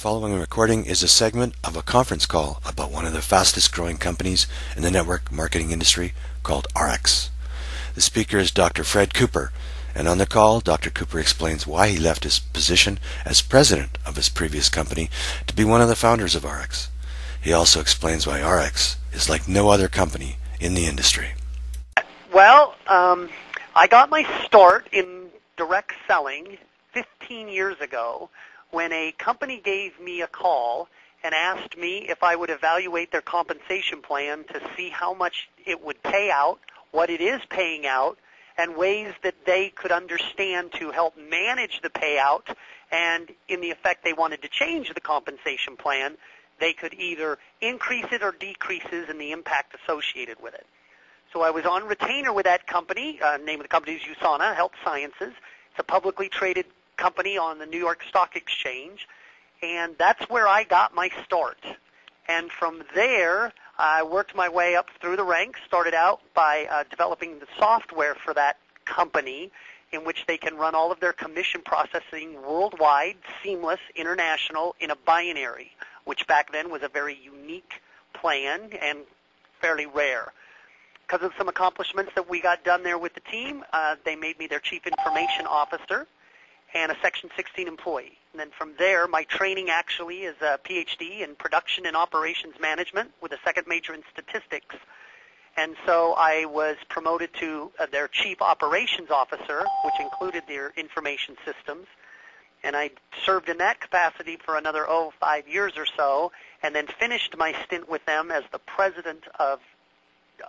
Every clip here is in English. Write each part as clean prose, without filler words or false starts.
following recording is a segment of a conference call about one of the fastest growing companies in the network marketing industry called Ariix. The speaker is Dr. Fred Cooper, and on the call, Dr. Cooper explains why he left his position as president of his previous company to be one of the founders of Ariix. He also explains why Ariix is like no other company in the industry. Well, I got my start in direct selling 15 years ago when a company gave me a call and asked me if I would evaluate their compensation plan to see how much it would pay out, what it is paying out, and ways that they could understand to help manage the payout, and in the effect they wanted to change the compensation plan, they could either increase it or decrease it and the impact associated with it. So I was on retainer with that company. Name of the company is Usana Sciences. It's a publicly traded company on the New York Stock Exchange, and that's where I got my start. And from there, I worked my way up through the ranks, started out by developing the software for that company in which they can run all of their commission processing worldwide, seamless, international, in a binary, which back then was a very unique plan and fairly rare. Because of some accomplishments that we got done there with the team, they made me their chief information officer and a Section 16 employee. And then from there, my training actually is a PhD in production and operations management with a second major in statistics. And so I was promoted to their chief operations officer, which included their information systems. And I served in that capacity for another, 5 years or so, and then finished my stint with them as the president of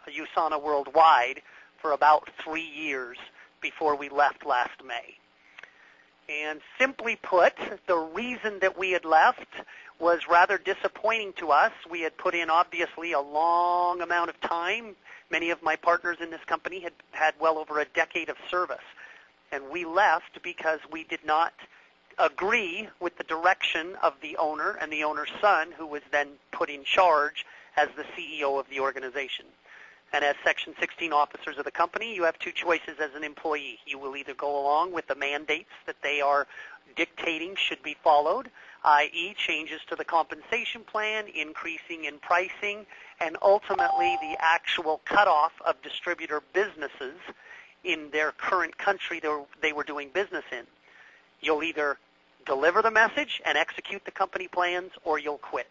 Usana worldwide for about 3 years before we left last May. And simply put, the reason that we had left was rather disappointing to us. We had put in, obviously, a long amount of time. Many of my partners in this company had had well over a decade of service. And we left because we did not agree with the direction of the owner and the owner's son, who was then put in charge as the CEO of the organization. And as Section 16 officers of the company, you have two choices as an employee. You will either go along with the mandates that they are dictating should be followed, i.e. changes to the compensation plan, increasing in pricing, and ultimately the actual cutoff of distributor businesses in their current country they were doing business in. You'll either deliver the message and execute the company plans, or you'll quit.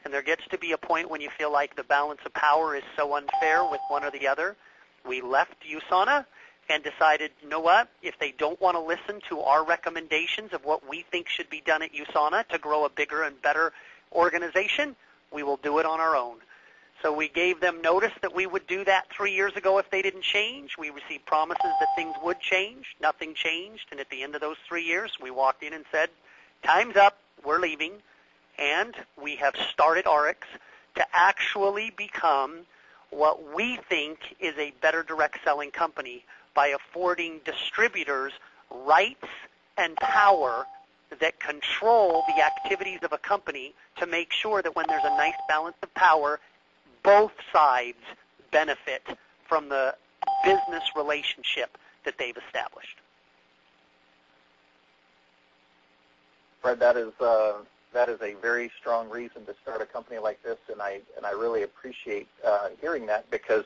And there gets to be a point when you feel like the balance of power is so unfair with one or the other. We left Usana and decided, you know what, if they don't want to listen to our recommendations of what we think should be done at Usana to grow a bigger and better organization, we will do it on our own. So we gave them notice that we would do that 3 years ago if they didn't change. We received promises that things would change. Nothing changed. And at the end of those 3 years, we walked in and said, time's up, we're leaving. And we have started Ariix to actually become what we think is a better direct selling company by affording distributors rights and power that control the activities of a company to make sure that when there's a nice balance of power, both sides benefit from the business relationship that they've established. Fred, that is a very strong reason to start a company like this, and I really appreciate hearing that, because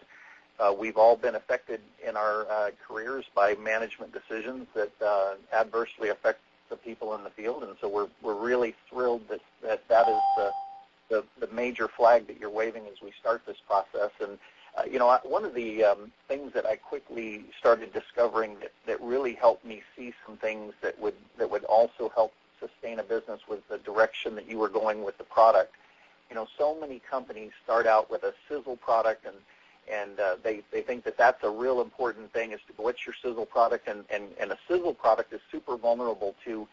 we've all been affected in our careers by management decisions that adversely affect the people in the field, and so we're really thrilled that is the major flag that you're waving as we start this process. And one of the things that I quickly started discovering that really helped me see some things that would also help sustain a business was the direction that you were going with the product. So many companies start out with a sizzle product, and they think that that's a real important thing, is to what's your sizzle product, and a sizzle product is super vulnerable to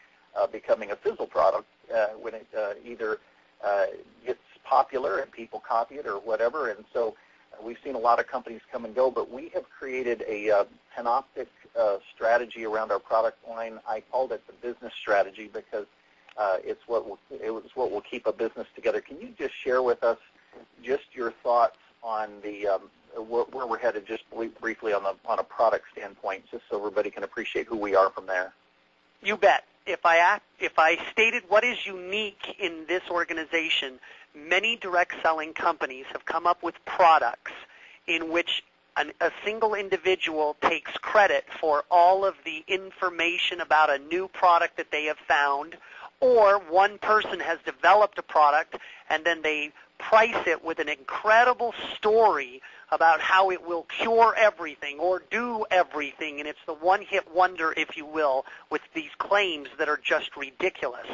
becoming a fizzle product when it either gets popular and people copy it or whatever. And so we've seen a lot of companies come and go, but we have created a panoptic strategy around our product line. I called it the business strategy because it's what will keep a business together. Can you just share with us just your thoughts on the where we're headed, just briefly on a product standpoint, just so everybody can appreciate who we are from there? You bet. if I stated what is unique in this organization, many direct selling companies have come up with products in which a single individual takes credit for all of the information about a new product that they have found, or one person has developed a product and then they price it with an incredible story about how it will cure everything or do everything, and it's the one-hit wonder, if you will, with these claims that are just ridiculous.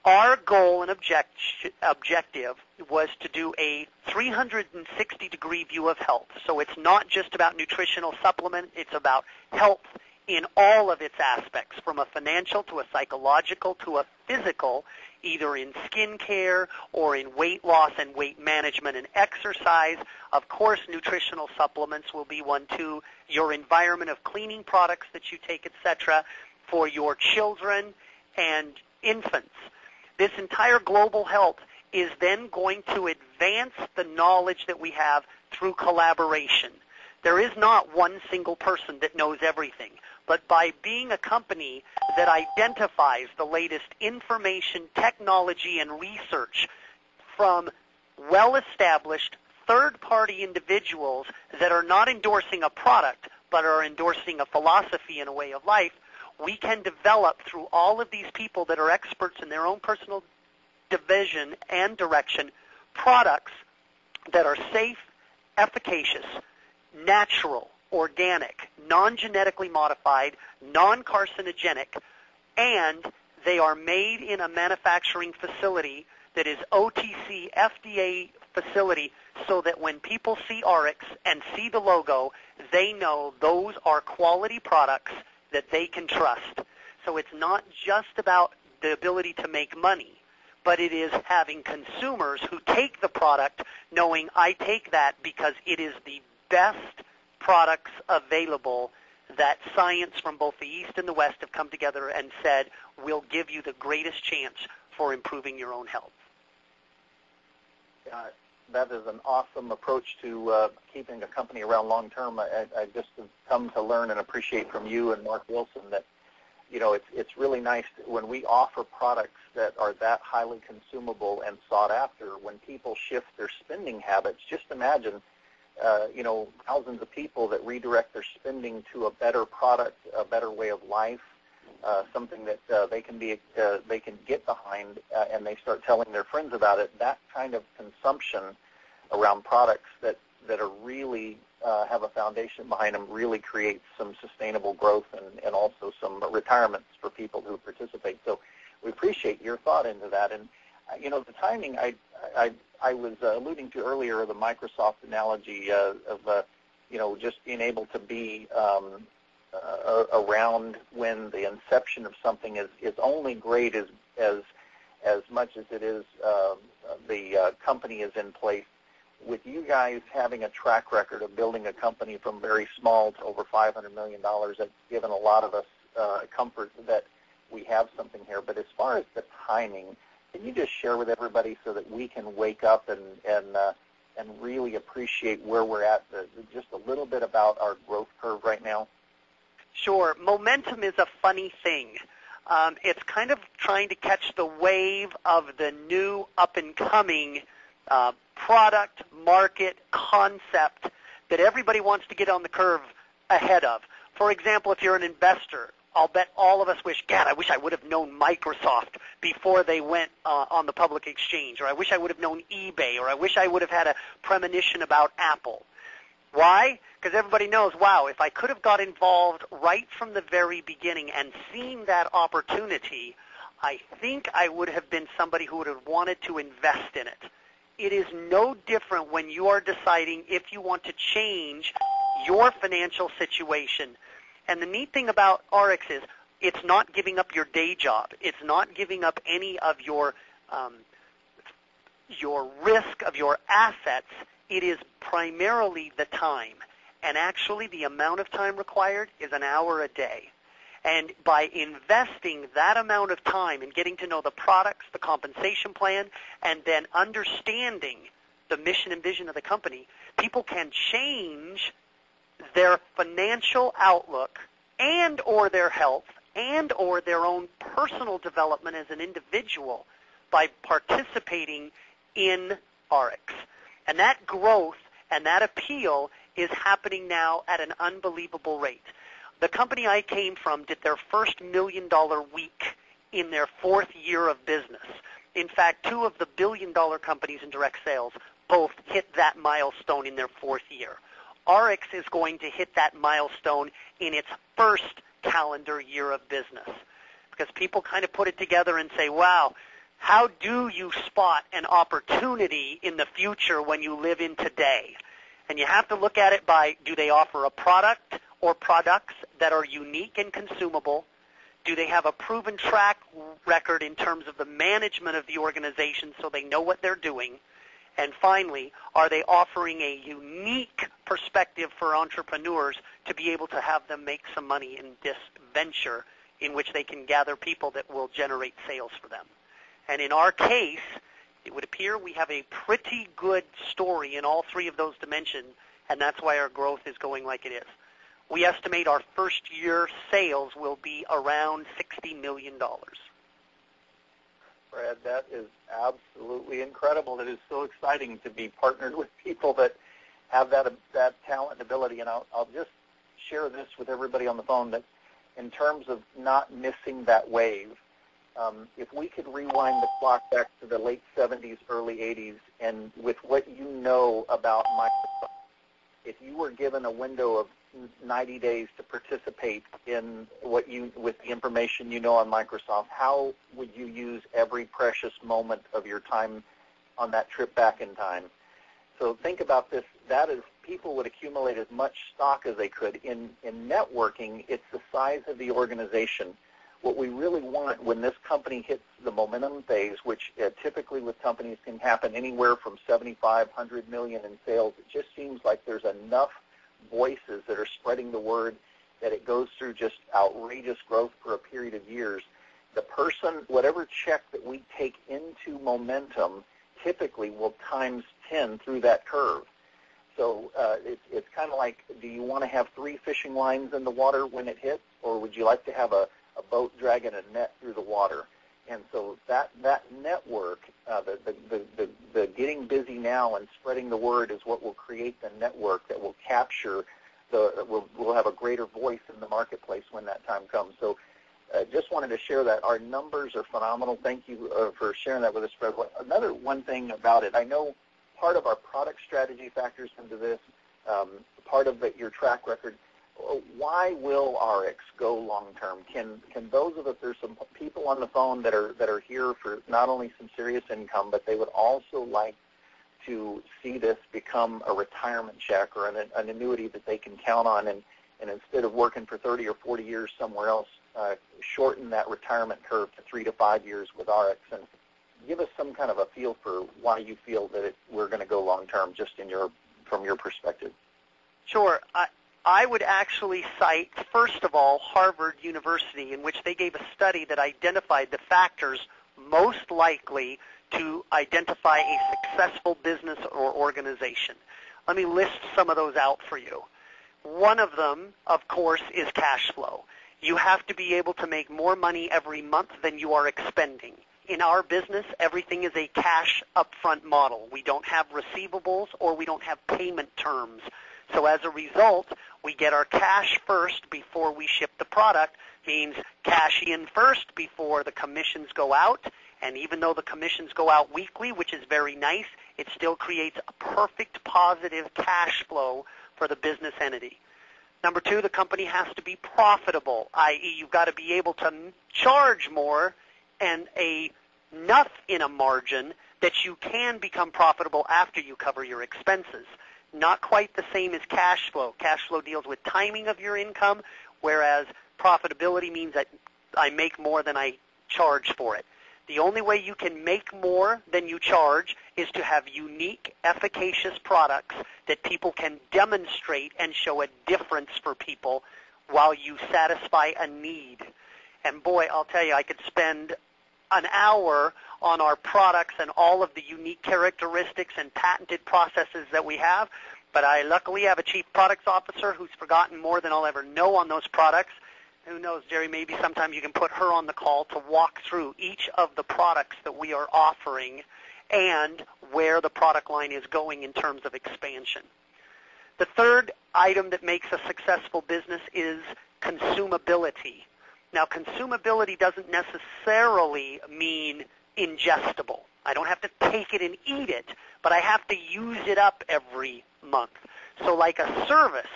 Our goal and objective was to do a 360-degree view of health. So it's not just about nutritional supplement, it's about health in all of its aspects, from a financial to a psychological to a physical, either in skin care or in weight loss and weight management and exercise. Of course, nutritional supplements will be one too, your environment of cleaning products that you take, etc., for your children and infants. This entire global health is then going to advance the knowledge that we have through collaboration. There is not one single person that knows everything, but by being a company that identifies the latest information, technology, and research from well-established third-party individuals that are not endorsing a product but are endorsing a philosophy and a way of life, we can develop through all of these people that are experts in their own personal division and direction products that are safe, efficacious, natural, organic, non-genetically modified, non-carcinogenic, and they are made in a manufacturing facility that is OTC, FDA facility, so that when people see Ariix and see the logo, they know those are quality products that they can trust. So it's not just about the ability to make money, but it is having consumers who take the product knowing I take that because it is the best products available that science from both the East and the West have come together and said will give you the greatest chance for improving your own health. That is an awesome approach to keeping a company around long term. I just have come to learn and appreciate from you and Mark Wilson that, you know, it's really nice when we offer products that are that highly consumable and sought after. When people shift their spending habits, just imagine, you know, thousands of people that redirect their spending to a better product, a better way of life, something that they can get behind, and they start telling their friends about it. That kind of consumption around products that are really have a foundation behind them really creates some sustainable growth and also some retirements for people who participate. So we appreciate your thought into that. And you know, the timing I was alluding to earlier, the Microsoft analogy of you know, just being able to be around when the inception of something is only great as much as it is the company is in place. With you guys having a track record of building a company from very small to over $500 million, that's given a lot of us comfort that we have something here. But as far as the timing, can you just share with everybody so that we can wake up and really appreciate where we're at, just a little bit about our growth curve right now? Sure. Momentum is a funny thing. It's kind of trying to catch the wave of the new up-and-coming product, market, concept that everybody wants to get on the curve ahead of. For example, if you're an investor, I'll bet all of us wish, God, I wish I would have known Microsoft before they went on the public exchange, or I wish I would have known eBay, or I wish I would have had a premonition about Apple. Why? Because everybody knows, wow, if I could have got involved right from the very beginning and seen that opportunity, I think I would have been somebody who would have wanted to invest in it. It is no different when you are deciding if you want to change your financial situation. And the neat thing about Ariix is it's not giving up your day job. It's not giving up any of your risk of your assets. It is primarily the time. And actually the amount of time required is an hour a day. And by investing that amount of time in getting to know the products, the compensation plan, and then understanding the mission and vision of the company, people can change their financial outlook and or their health and or their own personal development as an individual by participating in Ariix. And that growth and that appeal is happening now at an unbelievable rate. The company I came from did their first $1 million week in their 4th year of business. In fact, 2 of the billion-dollar companies in direct sales both hit that milestone in their 4th year. Ariix is going to hit that milestone in its 1st calendar year of business, because people kind of put it together and say, wow, how do you spot an opportunity in the future when you live in today? And you have to look at it by, do they offer a product or products that are unique and consumable? Do they have a proven track record in terms of the management of the organization so they know what they're doing? And finally, are they offering a unique perspective for entrepreneurs to be able to have them make some money in this venture in which they can gather people that will generate sales for them? And in our case, it would appear we have a pretty good story in all 3 of those dimensions, and that's why our growth is going like it is. We estimate our first year sales will be around $60 million. Brad, that is absolutely incredible. It is so exciting to be partnered with people that have that talent and ability. And I'll just share this with everybody on the phone, that in terms of not missing that wave, if we could rewind the clock back to the late 70s, early 80s, and with what you know about Microsoft, if you were given a window of 90 days to participate in with the information you know on Microsoft, how would you use every precious moment of your time on that trip back in time? So think about this. That is, people would accumulate as much stock as they could. In networking, it's the size of the organization. What we really want when this company hits the momentum phase, which typically with companies can happen anywhere from 75, 100 million in sales, it just seems like there's enough voices that are spreading the word that it goes through just outrageous growth for a period of years. The person, whatever check that we take into momentum, typically will times 10 through that curve. So it's kind of like, do you want to have 3 fishing lines in the water when it hits, or would you like to have a boat dragging a net through the water? And so that network, the getting busy now and spreading the word is what will create the network that will capture we'll have a greater voice in the marketplace when that time comes. So just wanted to share that. Our numbers are phenomenal. Thank you for sharing that with us, Fred. Another one thing about it, I know part of our product strategy factors into this, part of your track record. Why will Ariix go long term? Can those of us, there's some people on the phone that are here for not only some serious income, but they would also like to see this become a retirement check or an annuity that they can count on, and instead of working for 30 or 40 years somewhere else, shorten that retirement curve to 3 to 5 years with Ariix, and give us some kind of a feel for why you feel that we're going to go long term, just from your perspective. Sure. I would actually cite, first of all, Harvard University, in which they gave a study that identified the factors most likely to identify a successful business or organization. Let me list some of those out for you. One of them, of course, is cash flow. You have to be able to make more money every month than you are expending. In our business, everything is a cash upfront model. We don't have receivables or we don't have payment terms. So as a result, we get our cash first before we ship the product, means cash in first before the commissions go out. And even though the commissions go out weekly, which is very nice, it still creates a perfect positive cash flow for the business entity. Number 2, the company has to be profitable, i.e. you've got to be able to charge more and enough in a margin that you can become profitable after you cover your expenses. Not quite the same as cash flow. Cash flow deals with timing of your income, whereas profitability means that I make more than I charge for it. The only way you can make more than you charge is to have unique, efficacious products that people can demonstrate and show a difference for people while you satisfy a need. And boy, I'll tell you, I could spend an hour on our products and all of the unique characteristics and patented processes that we have, but I luckily have a chief products officer who's forgotten more than I'll ever know on those products. who knows, Jerry, maybe sometime you can put her on the call to walk through each of the products that we are offering and where the product line is going in terms of expansion. The third item that makes a successful business is consumability. Now, consumability doesn't necessarily mean ingestible. I don't have to take it and eat it, but I have to use it up every month. So like a service,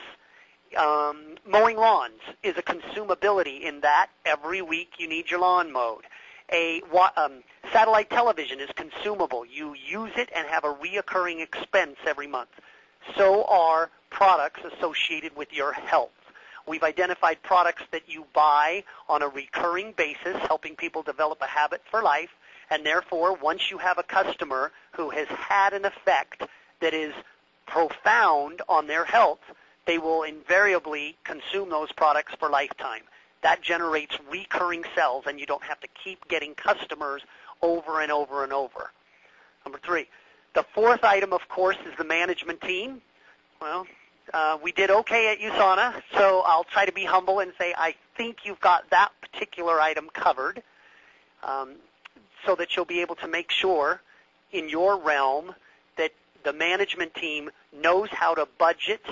mowing lawns is a consumability in that every week you need your lawn mowed. Satellite television is consumable. You use it and have a reoccurring expense every month. So are products associated with your health. We've identified products that you buy on a recurring basis, helping people develop a habit for life, and therefore once you have a customer who has had an effect that is profound on their health, they will invariably consume those products for lifetime. That generates recurring sales, and you don't have to keep getting customers over and over and over. Number three. The fourth item, of course, is the management team. Well, we did okay at Usana, so I'll try to be humble and say I think you've got that particular item covered, so that you'll be able to make sure in your realm that the management team knows how to budget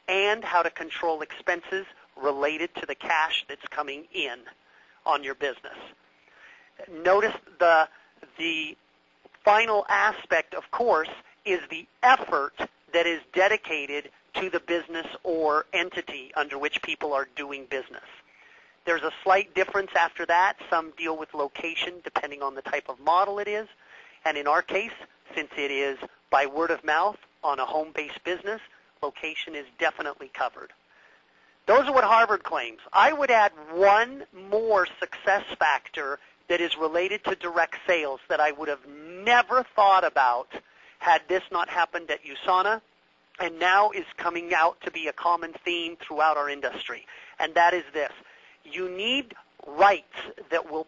and how to control expenses related to the cash that's coming in on your business. Notice the final aspect, of course, is the effort that is dedicated to the business or entity under which people are doing business. There's a slight difference after that. Some deal with location depending on the type of model it is. And in our case, since it is by word of mouth on a home-based business, location is definitely covered. Those are what Harvard claims. I would add one more success factor that is related to direct sales that I would have never thought about had this not happened at Usana, and now is coming out to be a common theme throughout our industry, and that is this. You need rights that will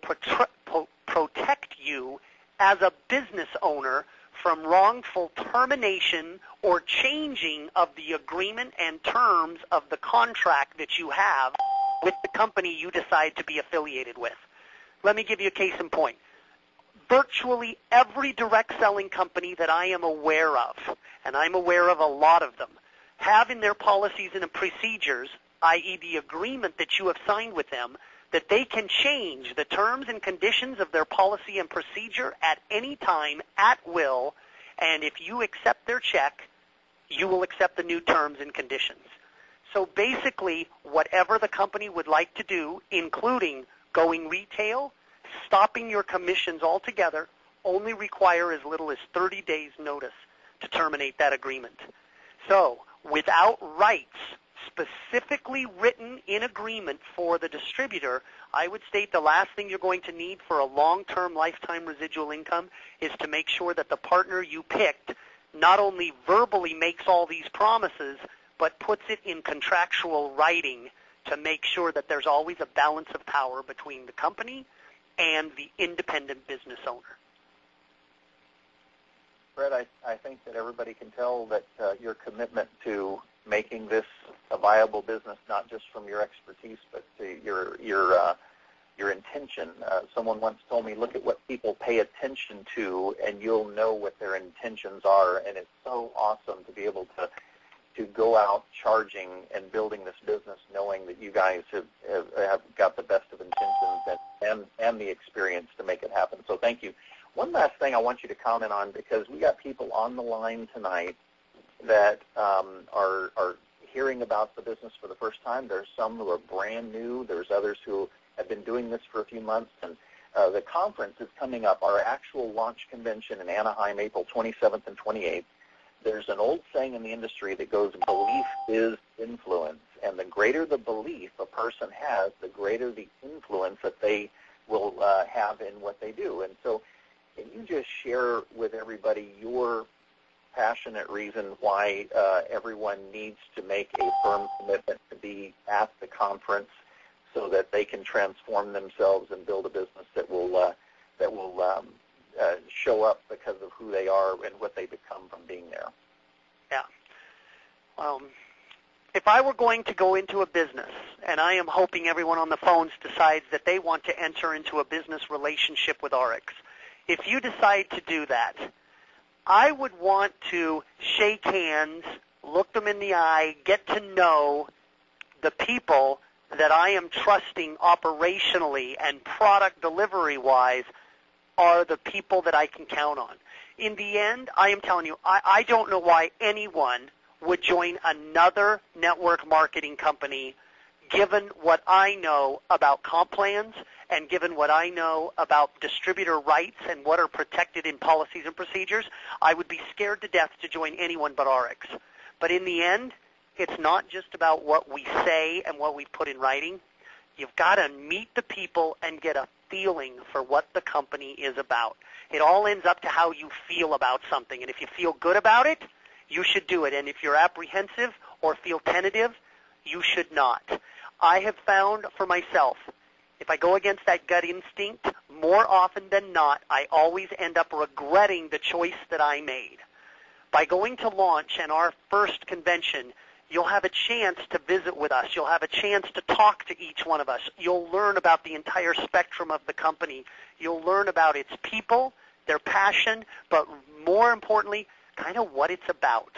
protect you as a business owner from wrongful termination or changing of the agreement and terms of the contract that you have with the company you decide to be affiliated with. Let me give you a case in point. Virtually every direct selling company that I am aware of, and I'm aware of a lot of them, have in their policies and procedures, i.e. the agreement that you have signed with them, that they can change the terms and conditions of their policy and procedure at any time, at will, and if you accept their check, you will accept the new terms and conditions. So basically, whatever the company would like to do, including going retail, stopping your commissions altogether, only require as little as 30 days notice to terminate that agreement. So without rights specifically written in agreement for the distributor, I would state the last thing you're going to need for a long-term lifetime residual income is to make sure that the partner you picked not only verbally makes all these promises, but puts it in contractual writing to make sure that there's always a balance of power between the company and the independent business owner. Fred, I think that everybody can tell that your commitment to making this a viable business, not just from your expertise, but to your intention. Someone once told me, look at what people pay attention to, and you'll know what their intentions are. And it's so awesome to be able to go out charging and building this business, knowing that you guys have got the best of intentions and the experience to make it happen. So thank you. One last thing I want you to comment on, because we got people on the line tonight that are hearing about the business for the first time. There's some who are brand new. There's others who have been doing this for a few months. And the conference is coming up, our actual launch convention in Anaheim, April 27th and 28th. There's an old saying in the industry that goes, belief is influence. And the greater the belief a person has, the greater the influence that they will have in what they do. And so can you just share with everybody your passionate reason why everyone needs to make a firm commitment to be at the conference so that they can transform themselves and build a business that will show up because of who they are and what they become from being there? Yeah. if I were going to go into a business, and I am hoping everyone on the phones decides that they want to enter into a business relationship with Ariix, if you decide to do that, I would want to shake hands, look them in the eye, get to know the people that I am trusting operationally and product delivery-wise are the people that I can count on. In the end, I am telling you, I don't know why anyone would join another network marketing company given what I know about comp plans and given what I know about distributor rights and what are protected in policies and procedures. I would be scared to death to join anyone but Ariix. But in the end, it's not just about what we say and what we put in writing. You've got to meet the people and get a feeling for what the company is about. It all ends up to how you feel about something. And if you feel good about it, you should do it. And if you're apprehensive or feel tentative, you should not. I have found for myself, if I go against that gut instinct, more often than not, I always end up regretting the choice that I made. By going to launch and our first convention, you'll have a chance to visit with us. You'll have a chance to talk to each one of us. You'll learn about the entire spectrum of the company. You'll learn about its people, their passion, but more importantly, kind of what it's about,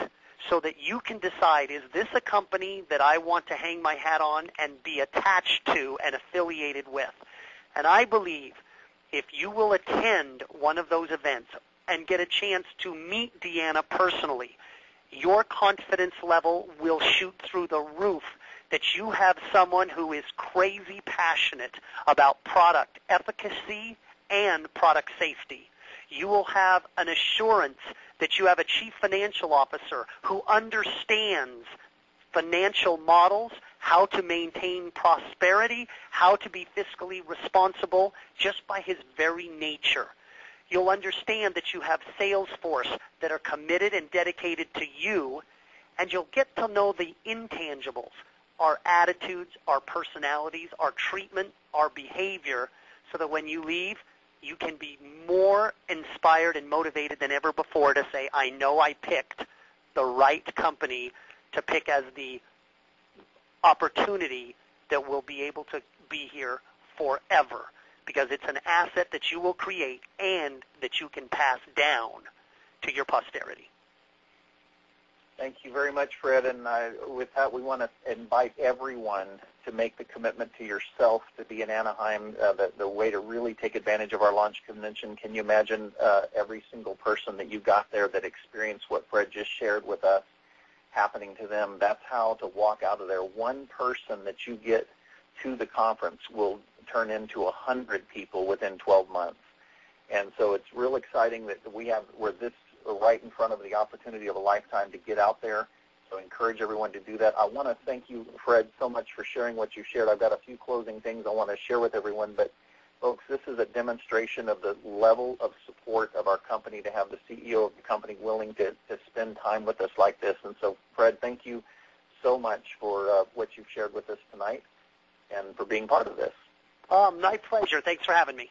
so that you can decide, is this a company that I want to hang my hat on and be attached to and affiliated with? And I believe if you will attend one of those events and get a chance to meet Deanna personally, your confidence level will shoot through the roof that you have someone who is crazy passionate about product efficacy and product safety. You will have an assurance that you have a chief financial officer who understands financial models, how to maintain prosperity, how to be fiscally responsible just by his very nature. You'll understand that you have sales force that are committed and dedicated to you, and you'll get to know the intangibles, our attitudes, our personalities, our treatment, our behavior, so that when you leave, you can be more inspired and motivated than ever before to say, I know I picked the right company to pick as the opportunity that will be able to be here forever, because it's an asset that you will create and that you can pass down to your posterity. Thank you very much, Fred. And with that, we want to invite everyone to make the commitment to yourself to be in Anaheim, the way to really take advantage of our launch convention. Can you imagine every single person that you got there that experienced what Fred just shared with us happening to them? That's how to walk out of there. One person that you get to the conference will turn into 100 people within 12 months. And so it's real exciting that we're this right in front of the opportunity of a lifetime to get out there. So I encourage everyone to do that. I want to thank you, Fred, so much for sharing what you shared. I've got a few closing things I want to share with everyone, but folks, this is a demonstration of the level of support of our company to have the CEO of the company willing to spend time with us like this. And so, Fred, thank you so much for what you've shared with us tonight and for being part of this. My pleasure. Thanks for having me.